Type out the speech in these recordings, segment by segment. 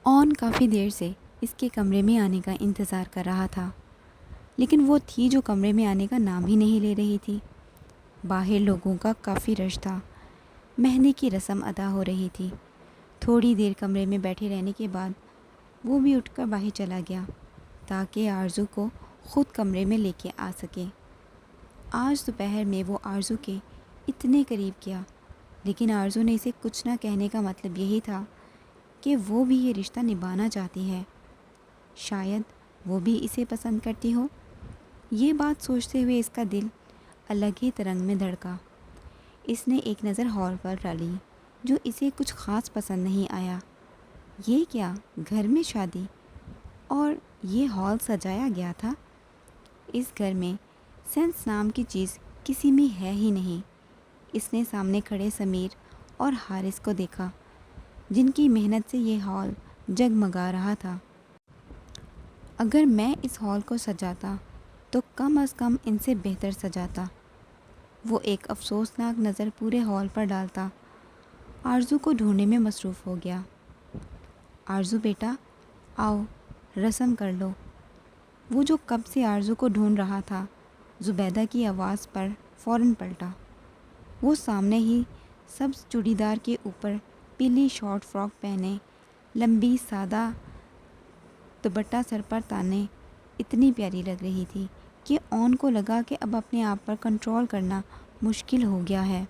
اون کافی دیر سے اس کے کمرے میں آنے کا انتظار کر رہا تھا، لیکن وہ تھی جو کمرے میں آنے کا نام ہی نہیں لے رہی تھی۔ باہر لوگوں کا کافی رش تھا، مہندی کی رسم ادا ہو رہی تھی۔ تھوڑی دیر کمرے میں بیٹھے رہنے کے بعد وہ بھی اٹھ کر باہر چلا گیا تاکہ آرزو کو خود کمرے میں لے کے آ سکے۔ آج دوپہر میں وہ آرزو کے اتنے قریب گیا، لیکن آرزو نے اسے کچھ نہ کہنے کا مطلب یہی تھا کہ وہ بھی یہ رشتہ نبھانا چاہتی ہے۔ شاید وہ بھی اسے پسند کرتی ہو۔ یہ بات سوچتے ہوئے اس کا دل الگ ہی ترنگ میں دھڑکا۔ اس نے ایک نظر ہال پر ڈالی جو اسے کچھ خاص پسند نہیں آیا۔ یہ کیا، گھر میں شادی اور یہ ہال سجایا گیا تھا؟ اس گھر میں سینس نام کی چیز کسی میں ہے ہی نہیں۔ اس نے سامنے کھڑے سمیر اور حارث کو دیکھا جن کی محنت سے یہ ہال جگمگا رہا تھا۔ اگر میں اس ہال کو سجاتا تو کم از کم ان سے بہتر سجاتا۔ وہ ایک افسوسناک نظر پورے ہال پر ڈالتا آرزو کو ڈھونڈنے میں مصروف ہو گیا۔ آرزو بیٹا، آؤ رسم کر لو۔ وہ جو کب سے آرزو کو ڈھونڈ رہا تھا، زبیدہ کی آواز پر فوراً پلٹا۔ وہ سامنے ہی سبز چوڑی دار کے اوپر پیلی شارٹ فراک پہنے، لمبی سادہ دوپٹہ سر پر تانے اتنی پیاری لگ رہی تھی کہ اون کو لگا کہ اب اپنے آپ پر کنٹرول کرنا مشکل ہو گیا ہے۔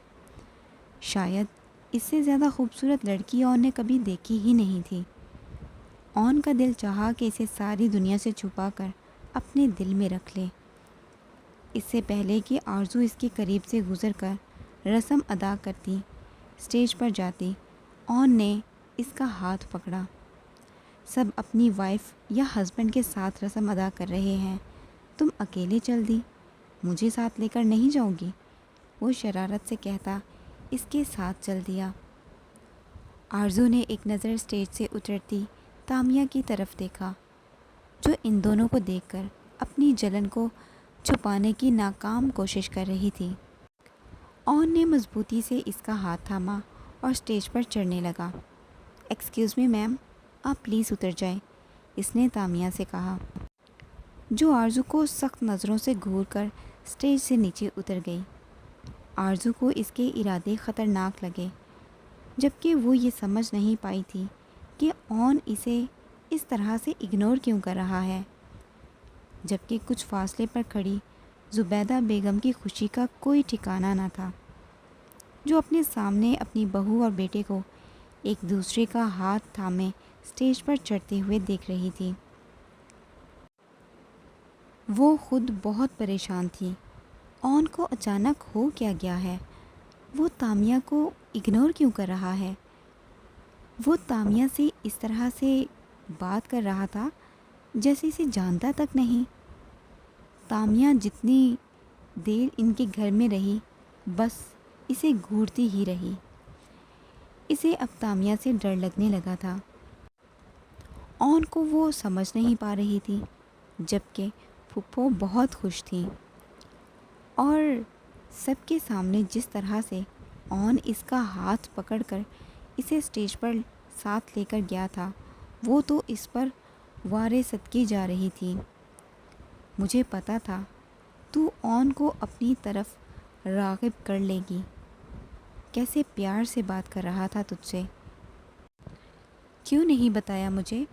شاید اس سے زیادہ خوبصورت لڑکی اون نے کبھی دیکھی ہی نہیں تھی۔ اون کا دل چاہا کہ اسے ساری دنیا سے چھپا کر اپنے دل میں رکھ لے۔ اس سے پہلے کہ آرزو اس کے قریب سے گزر کر رسم ادا کرتی، اسٹیج پر جاتی، اون نے اس کا ہاتھ پکڑا۔ سب اپنی وائف یا ہسبینڈ کے ساتھ رسم ادا کر رہے ہیں، تم اکیلے چل دی، مجھے ساتھ لے کر نہیں جاؤ گی؟ وہ شرارت سے کہتا اس کے ساتھ چل دیا۔ آرزو نے ایک نظر اسٹیج سے اترتی تامیہ کی طرف دیکھا جو ان دونوں کو دیکھ کر اپنی جلن کو چھپانے کی ناکام کوشش کر رہی تھی۔ اون نے مضبوطی سے اس کا ہاتھ تھاما اور اسٹیج پر چڑھنے لگا۔ ایکسکیوز می میم، آپ پلیز اتر جائیں، اس نے تامیہ سے کہا، جو آرزو کو سخت نظروں سے گھور کر اسٹیج سے نیچے اتر گئی۔ آرزو کو اس کے ارادے خطرناک لگے، جبکہ وہ یہ سمجھ نہیں پائی تھی کہ اون اسے اس طرح سے اگنور کیوں کر رہا ہے۔ جبکہ کچھ فاصلے پر کھڑی زبیدہ بیگم کی خوشی کا کوئی ٹھکانہ نہ تھا، جو اپنے سامنے اپنی بہو اور بیٹے کو ایک دوسرے کا ہاتھ تھامے اسٹیج پر چڑھتے ہوئے دیکھ رہی تھی۔ وہ خود بہت پریشان تھی۔ اون کو اچانک ہو کیا گیا ہے؟ وہ تامیہ کو اگنور کیوں کر رہا ہے؟ وہ تامیہ سے اس طرح سے بات کر رہا تھا جیسے اسے جانتا تک نہیں۔ تامیہ جتنی دیر ان کے گھر میں رہی بس اسے گھورتی ہی رہی۔ اسے اب تامیہ سے ڈر لگنے لگا تھا۔ اون کو وہ سمجھ نہیں پا رہی تھی، جبکہ پھپھو بہت خوش تھیں، اور سب کے سامنے جس طرح سے اون اس کا ہاتھ پکڑ کر اسے اسٹیج پر ساتھ لے کر گیا تھا، وہ تو اس پر وارے صدقے جا رہی تھی۔ مجھے پتا تھا تو اون کو اپنی طرف راغب کر لے گی۔ کیسے پیار سے بات کر رہا تھا تجھ سے۔ کیوں نہیں بتایا مجھے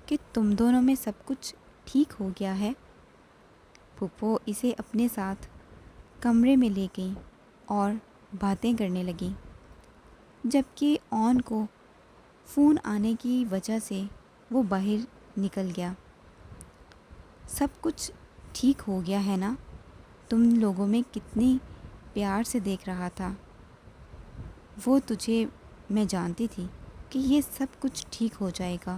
کہ تم دونوں میں سب کچھ ٹھیک ہو گیا ہے؟ پھپھو اسے اپنے ساتھ کمرے میں لے گئیں اور باتیں کرنے لگیں، جبکہ اون کو فون آنے کی وجہ سے وہ باہر نکل گیا۔ سب کچھ ٹھیک ہو گیا ہے نا؟ تم لوگوں میں کتنی پیار سے دیکھ رہا تھا۔ وہ تجھے میں جانتی تھی کہ یہ سب کچھ ٹھیک ہو جائے گا۔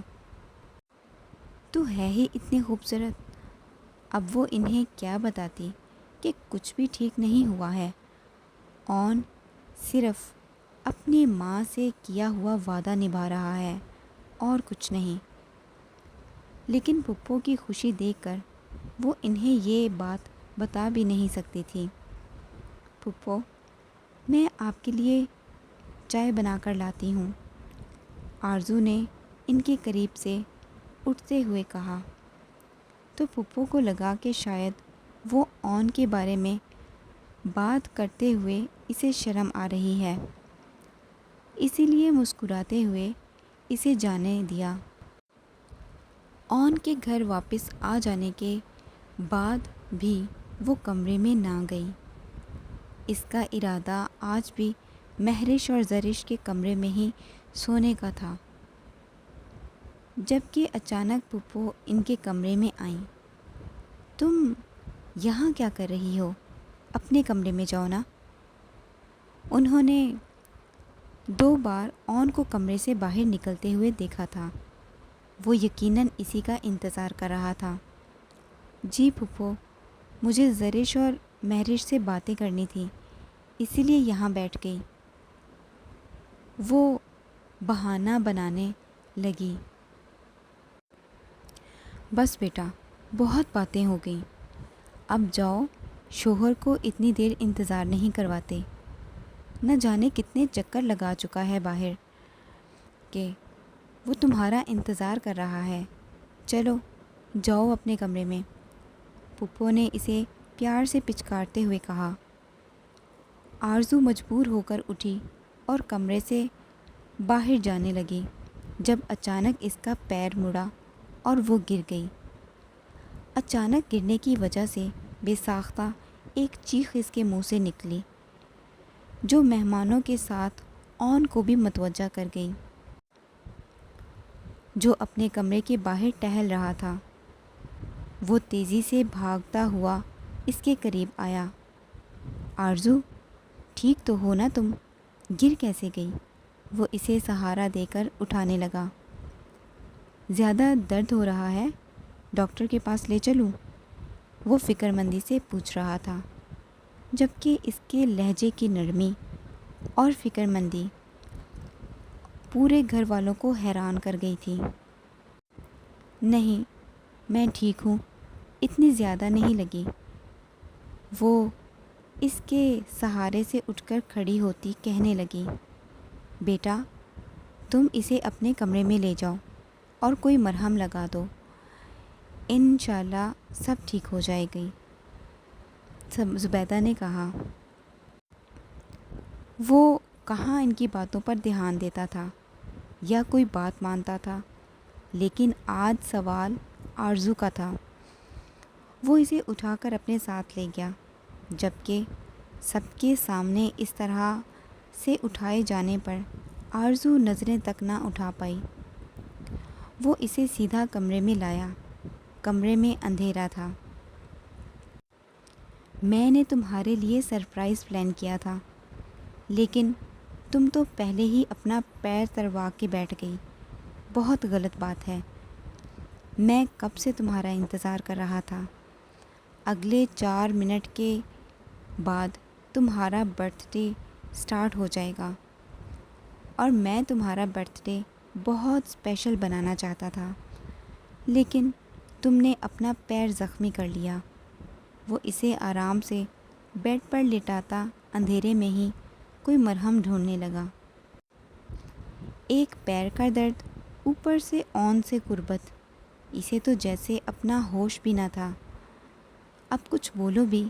تو ہے ہی اتنی خوبصورت۔ اب وہ انہیں کیا بتاتی کہ کچھ بھی ٹھیک نہیں ہوا ہے۔ اون صرف اپنی ماں سے کیا ہوا وعدہ نبھا رہا ہے اور کچھ نہیں۔ لیکن پھپھو کی خوشی دیکھ کر وہ انہیں یہ بات بتا بھی نہیں سکتی تھی۔ پھپھو، میں آپ کے لیے چائے بنا کر لاتی ہوں۔ آرزو نے ان کے قریب سے اٹھتے ہوئے کہا تو پھپھو کو لگا کہ شاید وہ اون کے بارے میں بات کرتے ہوئے اسے شرم آ رہی ہے، اسی لیے مسکراتے ہوئے اسے جانے دیا۔ اون کے گھر واپس آ جانے کے بعد بھی وہ کمرے میں نہ گئی۔ اس کا ارادہ آج بھی مہرش اور زرش کے کمرے میں ہی سونے کا تھا، جب کہ اچانک پھپھو ان کے کمرے میں آئیں۔ تم یہاں کیا کر رہی ہو؟ اپنے کمرے میں جاؤ نا۔ انہوں نے 2 بار اون کو کمرے سے باہر نکلتے ہوئے دیکھا تھا۔ وہ یقیناً اسی کا انتظار کر رہا تھا۔ جی پھپھو، مجھے زرش اور مہرش سے باتیں کرنی تھی، اسی لیے یہاں بیٹھ گئی، وہ بہانہ بنانے لگی۔ بس بیٹا، بہت باتیں ہو گئیں، اب جاؤ، شوہر کو اتنی دیر انتظار نہیں کرواتے، نہ جانے کتنے چکر لگا چکا ہے باہر کہ وہ تمہارا انتظار کر رہا ہے، چلو جاؤ اپنے کمرے میں۔ پھپھو نے اسے پیار سے پچکارتے ہوئے کہا۔ آرزو مجبور ہو کر اٹھی اور کمرے سے باہر جانے لگی، جب اچانک اس کا پیر مڑا اور وہ گر گئی۔ اچانک گرنے کی وجہ سے بے ساختہ ایک چیخ اس کے منہ سے نکلی، جو مہمانوں کے ساتھ اون کو بھی متوجہ کر گئی، جو اپنے کمرے کے باہر ٹہل رہا تھا۔ وہ تیزی سے بھاگتا ہوا اس کے قریب آیا۔ آرزو، ٹھیک تو ہو نا تم؟ گر کیسے گئی؟ وہ اسے سہارا دے کر اٹھانے لگا۔ زیادہ درد ہو رہا ہے؟ ڈاکٹر کے پاس لے چلوں؟ وہ فکر مندی سے پوچھ رہا تھا، جبکہ اس کے لہجے کی نرمی اور فکر مندی پورے گھر والوں کو حیران کر گئی تھی۔ نہیں، میں ٹھیک ہوں، اتنی زیادہ نہیں لگی۔ وہ اس کے سہارے سے اٹھ کر کھڑی ہوتی کہنے لگی، بیٹا، تم اسے اپنے کمرے میں لے جاؤ اور کوئی مرہم لگا دو، انشاءاللہ سب ٹھیک ہو جائے گی۔ زبیدہ نے کہا۔ وہ کہاں ان کی باتوں پر دھیان دیتا تھا یا کوئی بات مانتا تھا، لیکن آج سوال آرزو کا تھا۔ وہ اسے اٹھا کر اپنے ساتھ لے گیا، جبکہ سب کے سامنے اس طرح سے اٹھائے جانے پر آرزو نظریں تک نہ اٹھا پائی۔ وہ اسے سیدھا کمرے میں لایا۔ کمرے میں اندھیرا تھا۔ میں نے تمہارے لیے سرپرائز پلان کیا تھا، لیکن تم تو پہلے ہی اپنا پیر تروا کے بیٹھ گئی، بہت غلط بات ہے۔ میں کب سے تمہارا انتظار کر رہا تھا۔ اگلے 4 منٹ کے بعد تمہارا برتھ ڈے سٹارٹ ہو جائے گا، اور میں تمہارا برتھ ڈے بہت اسپیشل بنانا چاہتا تھا، لیکن تم نے اپنا پیر زخمی کر لیا۔ وہ اسے آرام سے بیڈ پر لٹاتا اندھیرے میں ہی کوئی مرہم ڈھونڈنے لگا۔ ایک پیر کا درد، اوپر سے اون سے قربت، اسے تو جیسے اپنا ہوش بھی نہ تھا۔ اب کچھ بولو بھی،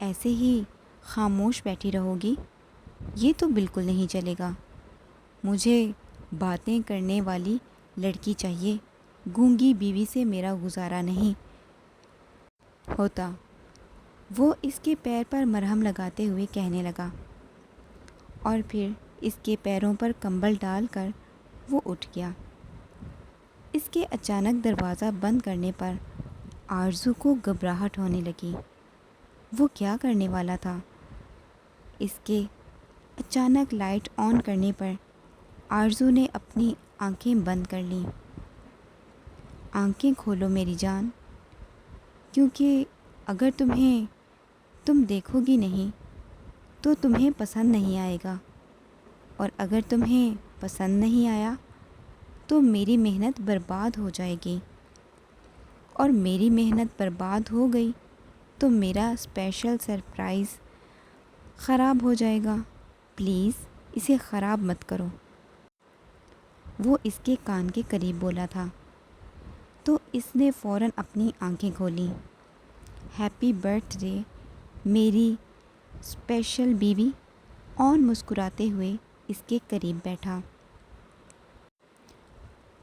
ایسے ہی خاموش بیٹھی رہو گی؟ یہ تو بالکل نہیں چلے گا۔ مجھے باتیں کرنے والی لڑکی چاہیے، گونگی بیوی سے میرا گزارا نہیں ہوتا۔ وہ اس کے پیر پر مرہم لگاتے ہوئے کہنے لگا، اور پھر اس کے پیروں پر کمبل ڈال کر وہ اٹھ گیا۔ اس کے اچانک دروازہ بند کرنے پر آرزو کو گھبراہٹ ہونے لگی۔ وہ کیا کرنے والا تھا؟ اس کے اچانک لائٹ آن کرنے پر آرزو نے اپنی آنکھیں بند کر لیں۔ آنکھیں کھولو میری جان، کیونکہ اگر تم دیکھو گی نہیں تو تمہیں پسند نہیں آئے گا، اور اگر تمہیں پسند نہیں آیا تو میری محنت برباد ہو جائے گی، اور میری محنت برباد ہو گئی تو میرا اسپیشل سرپرائز خراب ہو جائے گا۔ پلیز اسے خراب مت کرو۔ وہ اس کے کان کے قریب بولا تھا تو اس نے فوراً اپنی آنکھیں کھولیں۔ ہیپی برتھ ڈے میری اسپیشل بیوی، اون مسکراتے ہوئے اس کے قریب بیٹھا۔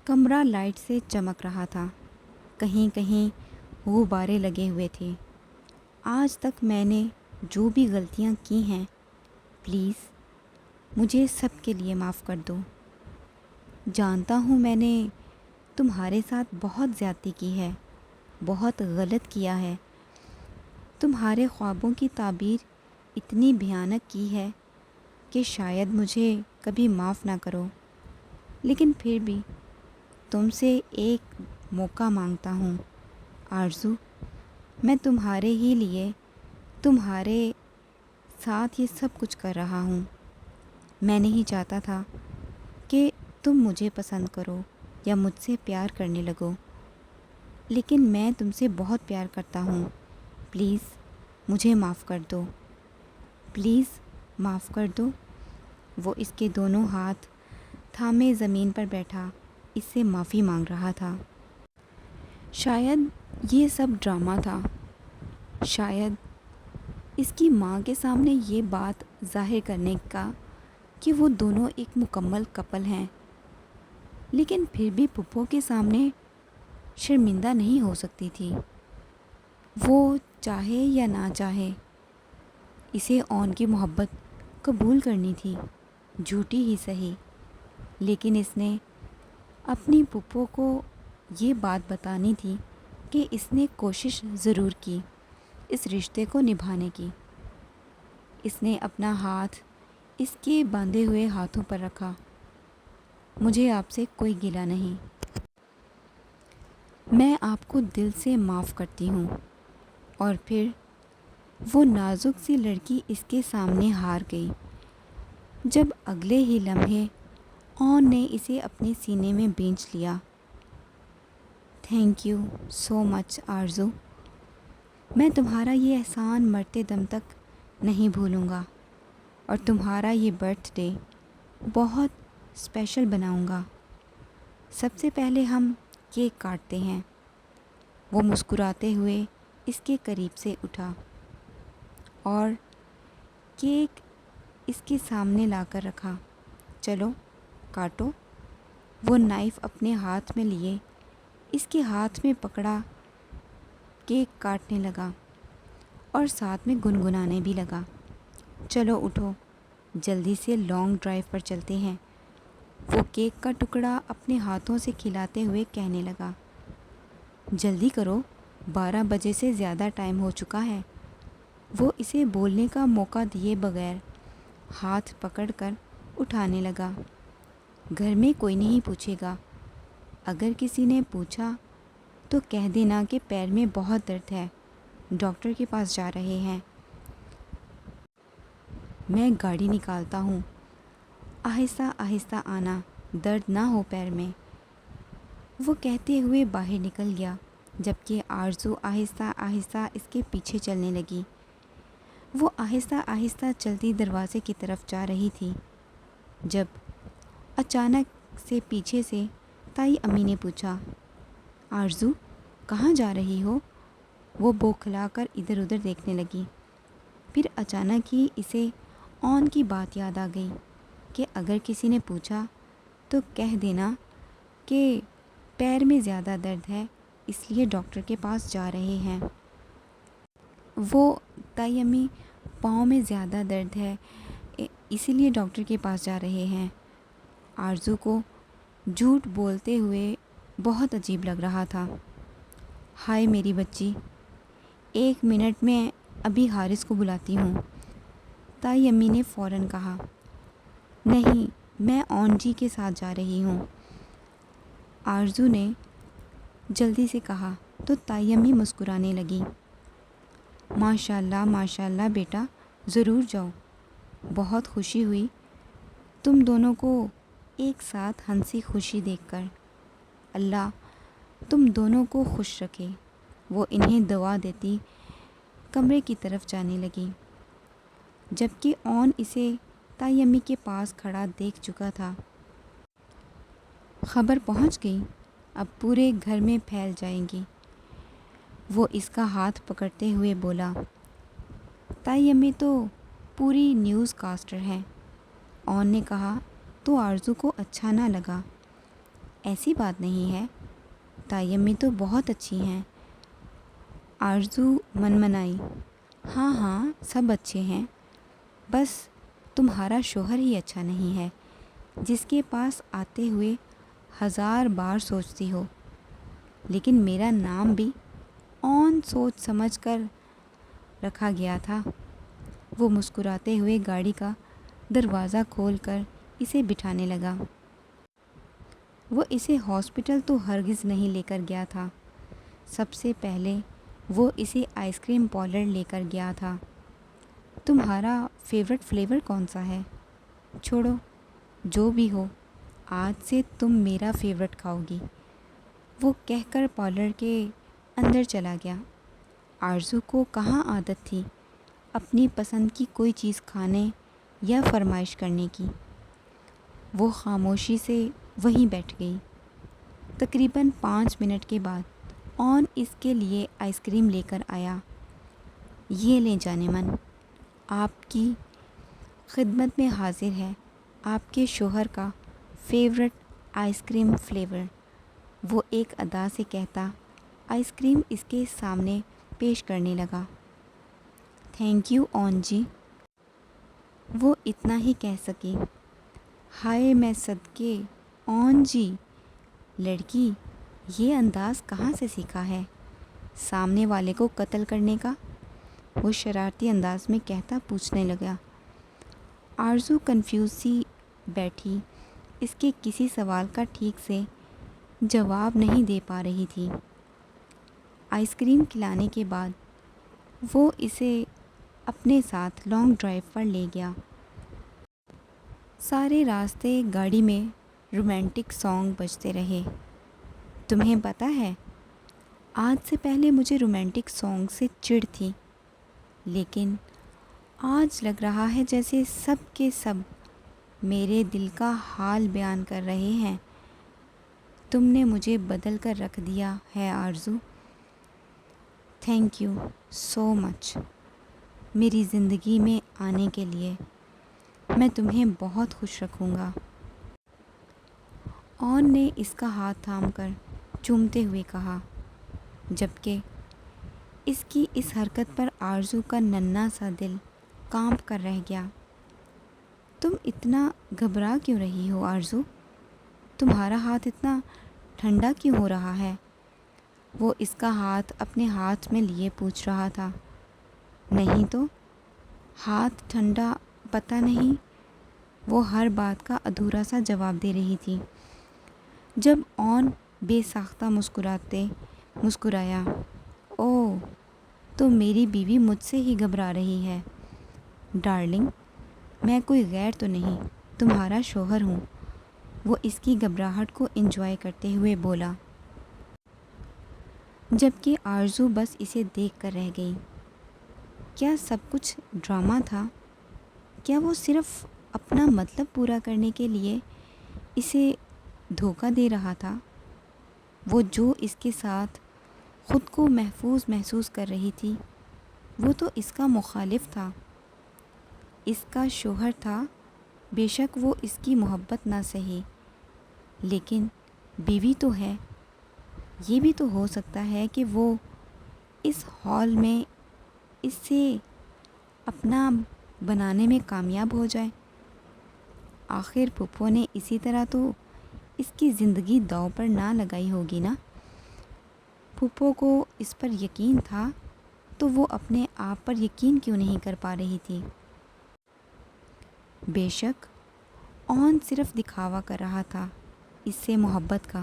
کمرہ لائٹ سے چمک رہا تھا، کہیں کہیں غبارے لگے ہوئے تھے۔ آج تک میں نے جو بھی غلطیاں کی ہیں، پلیز مجھے سب کے لیے معاف کر دو۔ جانتا ہوں میں نے تمہارے ساتھ بہت زیادتی کی ہے، بہت غلط کیا ہے، تمہارے خوابوں کی تعبیر اتنی بھیانک کی ہے کہ شاید مجھے کبھی معاف نہ کرو، لیکن پھر بھی تم سے ایک موقع مانگتا ہوں آرزو۔ میں تمہارے ہی لیے تمہارے ساتھ یہ سب کچھ کر رہا ہوں۔ میں نہیں چاہتا تھا کہ تم مجھے پسند کرو یا مجھ سے پیار کرنے لگو، لیکن میں تم سے بہت پیار کرتا ہوں۔ پلیز مجھے معاف کر دو، پلیز معاف کر دو۔ وہ اس کے دونوں ہاتھ تھامے زمین پر بیٹھا اس سے معافی مانگ رہا تھا۔ شاید یہ سب ڈرامہ تھا، شاید اس کی ماں کے سامنے یہ بات ظاہر کرنے کا کہ وہ دونوں ایک مکمل کپل ہیں، لیکن پھر بھی پھپھو کے سامنے شرمندہ نہیں ہو سکتی تھی۔ وہ چاہے یا نہ چاہے اسے اون کی محبت قبول کرنی تھی، جھوٹی ہی سہی، لیکن اس نے اپنی پھپھو کو یہ بات بتانی تھی کہ اس نے کوشش ضرور کی اس رشتے کو نبھانے کی۔ اس نے اپنا ہاتھ اس کے باندھے ہوئے ہاتھوں پر رکھا۔ مجھے آپ سے کوئی گلہ نہیں، میں آپ کو دل سے معاف کرتی ہوں۔ اور پھر وہ نازک سی لڑکی اس کے سامنے ہار گئی جب اگلے ہی لمحے اون نے اسے اپنے سینے میں بھینچ لیا۔ تھینک یو سو مچ آرزو، میں تمہارا یہ احسان مرتے دم تک نہیں بھولوں گا، اور تمہارا یہ برتھ ڈے بہت اسپیشل بناؤں گا۔ سب سے پہلے ہم کیک کاٹتے ہیں۔ وہ مسکراتے ہوئے اس کے قریب سے اٹھا اور کیک اس کے سامنے لا کر رکھا۔ چلو کاٹو۔ وہ نائف اپنے ہاتھ میں لیے اس کے ہاتھ میں پکڑا، کیک کاٹنے لگا اور ساتھ میں گنگنانے بھی لگا۔ چلو اٹھو، جلدی سے لانگ ڈرائیو پر چلتے ہیں۔ وہ کیک کا ٹکڑا اپنے ہاتھوں سے کھلاتے ہوئے کہنے لگا۔ جلدی کرو، 12 بجے سے زیادہ ٹائم ہو چکا ہے۔ وہ اسے بولنے کا موقع دیے بغیر ہاتھ پکڑ کر اٹھانے لگا۔ گھر میں کوئی نہیں پوچھے گا، اگر کسی نے پوچھا تو کہہ دینا کہ پیر میں بہت درد ہے، ڈاکٹر کے پاس جا رہے ہیں۔ میں گاڑی نکالتا ہوں، آہستہ آہستہ آنا، درد نہ ہو پیر میں۔ وہ کہتے ہوئے باہر نکل گیا، جبکہ آرزو آہستہ آہستہ اس کے پیچھے چلنے لگی۔ وہ آہستہ آہستہ چلتی دروازے کی طرف جا رہی تھی جب اچانک سے پیچھے سے تائی امی نے پوچھا، آرزو کہاں جا رہی ہو؟ وہ بوکھلا کر ادھر ادھر دیکھنے لگی۔ پھر اچانک ہی اسے اون کی بات یاد آ گئی کہ اگر کسی نے پوچھا تو کہہ دینا کہ پیر میں زیادہ درد ہے، اس لیے ڈاکٹر کے پاس جا رہے ہیں۔ وہ تائی امی، پاؤں میں زیادہ درد ہے اسی لیے ڈاکٹر کے پاس جا رہے ہیں۔ آرزو کو جھوٹ بولتے ہوئے بہت عجیب لگ رہا تھا۔ ہائے میری بچی، 1 منٹ میں ابھی حارث کو بلاتی ہوں، تائی امی نے فوراً کہا۔ نہیں، میں اون جی کے ساتھ جا رہی ہوں، آرزو نے جلدی سے کہا تو تائی امی مسکرانے لگیں۔ ماشاء اللہ بیٹا، ضرور جاؤ، بہت خوشی ہوئی تم دونوں کو ایک ساتھ ہنسی خوشی دیکھ کر، اللہ تم دونوں کو خوش رکھے۔ وہ انہیں دعا دیتی کمرے کی طرف جانے لگی، جبکہ اون اسے تائی امی کے پاس کھڑا دیکھ چکا تھا۔ خبر پہنچ گئی، اب پورے گھر میں پھیل جائیں گی۔ وہ اس کا ہاتھ پکڑتے ہوئے بولا، تائی امی تو پوری نیوز کاسٹر ہیں۔ اون نے کہا تو آرزو کو اچھا نہ لگا۔ ایسی بات نہیں ہے، تائی امی تو بہت اچھی ہیں۔ آرزو منمنائی، ہاں ہاں سب اچھے ہیں، بس تمہارا شوہر ہی اچھا نہیں ہے، جس کے پاس آتے ہوئے 1000 بار سوچتی ہو۔ لیکن میرا نام بھی اون سوچ سمجھ کر رکھا گیا تھا۔ وہ مسکراتے ہوئے گاڑی کا دروازہ کھول کر اسے بٹھانے لگا۔ وہ اسے ہاسپٹل تو ہرگز نہیں لے کر گیا تھا۔ سب سے پہلے وہ اسے آئس کریم پارلر لے کر گیا تھا۔ تمہارا فیورٹ فلیور کون سا ہے؟ چھوڑو، جو بھی ہو، آج سے تم میرا فیورٹ کھاؤ گی، وہ کہہ کر پارلر کے اندر چلا گیا۔ آرزو کو کہاں عادت تھی اپنی پسند کی کوئی چیز کھانے یا فرمائش کرنے کی۔ وہ خاموشی سے وہیں بیٹھ گئی۔ تقریباً 5 منٹ کے بعد اون اس کے لیے آئس کریم لے کر آیا۔ یہ لیں جانے من، آپ کی خدمت میں حاضر ہے آپ کے شوہر کا فیورٹ آئس کریم فلیور۔ وہ ایک ادا سے کہتا آئس کریم اس کے سامنے پیش کرنے لگا۔ تھینک یو اون جی، وہ اتنا ہی کہہ سکی۔ ہائے میں صدقے، اون جی، لڑکی یہ انداز کہاں سے سیکھا ہے؟ سامنے والے کو قتل کرنے کا؟ وہ شرارتی انداز میں کہتا پوچھنے لگا۔ آرزو کنفیوز سی بیٹھی، اس کے کسی سوال کا ٹھیک سے جواب نہیں دے پا رہی تھی۔ آئس کریم کھلانے کے بعد وہ اسے اپنے ساتھ لانگ ڈرائیو پر لے گیا۔ سارے راستے گاڑی میں رومانٹک سانگ بجتے رہے۔ تمہیں پتہ ہے، آج سے پہلے مجھے رومانٹک سانگ سے چڑ تھی، لیکن آج لگ رہا ہے جیسے سب کے سب میرے دل کا حال بیان کر رہے ہیں۔ تم نے مجھے بدل کر رکھ دیا ہے آرزو۔ تھینک یو سو مچ میری زندگی میں آنے کے لیے، میں تمہیں بہت خوش رکھوں گا۔ اون نے اس کا ہاتھ تھام کر چومتے ہوئے کہا، جبکہ اس کی اس حرکت پر آرزو کا ننھا سا دل کانپ کر رہ گیا۔ تم اتنا گھبرا کیوں رہی ہو آرزو؟ تمہارا ہاتھ اتنا ٹھنڈا کیوں ہو رہا ہے؟ وہ اس کا ہاتھ اپنے ہاتھ میں لیے پوچھ رہا تھا۔ نہیں تو، ہاتھ ٹھنڈا پتہ نہیں، وہ ہر بات کا ادھورا سا جواب دے رہی تھی۔ جب اون بے ساختہ مسکرایا، اوہ تو میری بیوی مجھ سے ہی گھبرا رہی ہے۔ ڈارلنگ، میں کوئی غیر تو نہیں، تمہارا شوہر ہوں، وہ اس کی گھبراہٹ کو انجوائے کرتے ہوئے بولا۔ جبکہ آرزو بس اسے دیکھ کر رہ گئی۔ کیا سب کچھ ڈرامہ تھا؟ کیا وہ صرف اپنا مطلب پورا کرنے کے لیے اسے دھوکہ دے رہا تھا؟ وہ جو اس کے ساتھ خود کو محفوظ محسوس کر رہی تھی، وہ تو اس کا مخالف تھا، اس کا شوہر تھا۔ بے شک وہ اس کی محبت نہ سہی، لیکن بیوی تو ہے۔ یہ بھی تو ہو سکتا ہے کہ وہ اس ہال میں اس سے اپنا بنانے میں کامیاب ہو جائے۔ آخر پھپھو نے اسی طرح تو اس کی زندگی داؤ پر نہ لگائی ہوگی نا۔ پھپھو کو اس پر یقین تھا تو وہ اپنے آپ پر یقین کیوں نہیں کر پا رہی تھی؟ بے شک اون صرف دکھاوا کر رہا تھا اس سے محبت کا،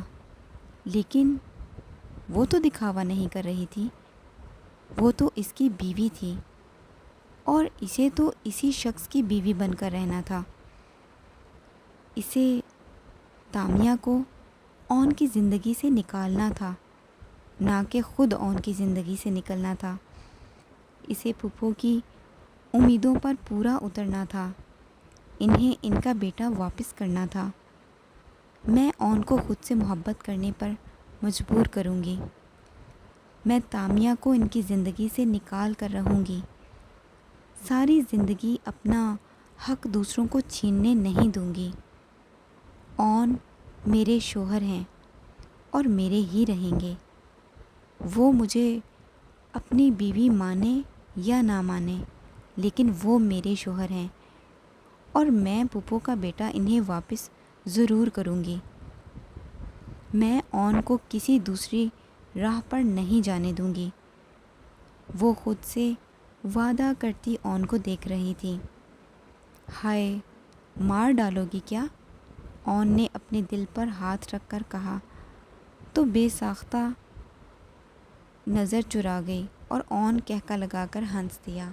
لیکن وہ تو دکھاوا نہیں کر رہی تھی، وہ تو اس کی بیوی تھی، اور اسے تو اسی شخص کی بیوی بن کر رہنا تھا۔ اسے تامیہ کو اون کی زندگی سے نکالنا تھا، نہ کہ خود اون کی زندگی سے نکلنا تھا۔ اسے پھپھو کی امیدوں پر پورا اترنا تھا، انہیں ان کا بیٹا واپس کرنا تھا۔ میں اون کو خود سے محبت کرنے پر مجبور کروں گی۔ میں تامیہ کو ان کی زندگی سے نکال کر رہوں گی۔ ساری زندگی اپنا حق دوسروں کو چھیننے نہیں دوں گی۔ اون میرے شوہر ہیں اور میرے ہی رہیں گے۔ وہ مجھے اپنی بیوی مانے یا نہ مانے، لیکن وہ میرے شوہر ہیں اور میں پھپھو کا بیٹا انہیں واپس ضرور کروں گی۔ میں اون کو کسی دوسری راہ پر نہیں جانے دوں گی۔ وہ خود سے وعدہ کرتی اون کو دیکھ رہی تھی۔ ہائے، مار ڈالو گی کیا؟ اون نے اپنے دل پر ہاتھ رکھ کر کہا تو بے ساختہ نظر چرا گئی اور اون کہکا لگا کر ہنس دیا۔